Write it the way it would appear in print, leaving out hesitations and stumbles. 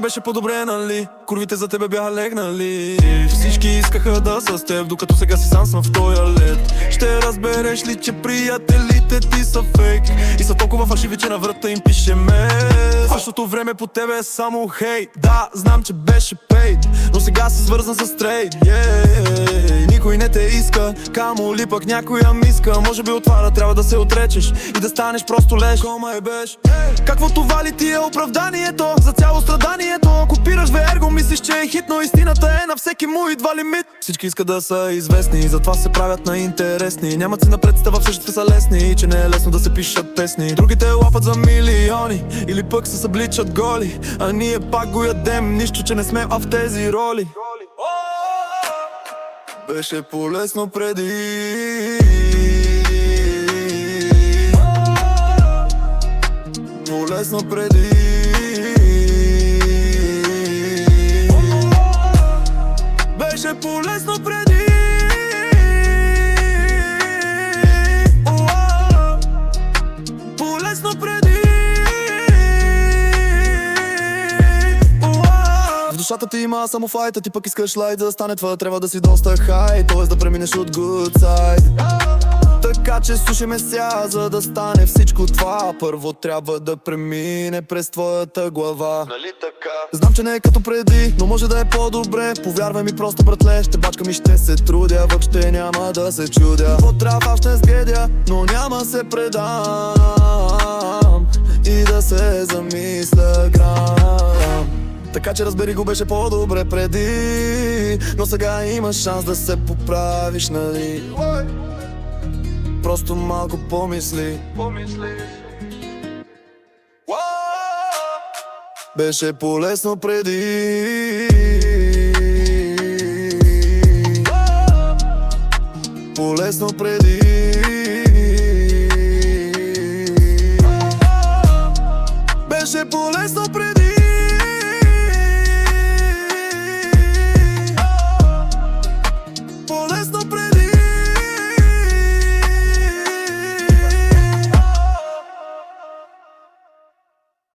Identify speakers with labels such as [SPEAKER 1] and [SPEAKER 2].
[SPEAKER 1] беше по-добре, нали? Курвите за тебе бяха легнали. Всички искаха да са с теб, докато сега си сам съм в тоя лед. Ще разбереш ли, че приятелите ти са фейк и са толкова фалшиви, че на врата им пише ме. В същото време по тебе е само хейт. Да, знам, че беше пейт, но сега си свързан с трейд. Никой не те иска, камо ли пък някоя миска. Може би от това да трябва да се отречеш и да станеш просто леш. Кома е беш. Каквото вали ти е оправданието за цяло страданието. Копираш верго, мислиш, че е хит, но истината е на всеки му идва лимит. Всички искат да са известни, затова се правят на интересни. Нямат си на представа, всъщност са лесни, че не е лесно да се пишат песни. Другите лапат за милиони или пък се събличат голи, а ние пак го ядем, нищо, че не сме в тези роли. Беше полезно преди, полезно преди. Беше полезно преди, полезно преди. В душата ти има само файта, ти пък искаш лайт, за да стане това трябва да си доста хай, тоест да преминеш от good side. Така че слушай ме ся, за да стане всичко това, първо трябва да премине през твоята глава. Нали така? Знам, че не е като преди, но може да е по-добре. Повярвай ми просто, братле, ще бачкам и ще се трудя. Въобще няма да се чудя, потрава ще сгедя, но няма се предам и да се замисля грам. Така че разбери го, беше по-добре преди, но сега имаш шанс да се поправиш, нали? Просто малко помисли. Беше полезно преди, полезно преди. Беше полезно преди.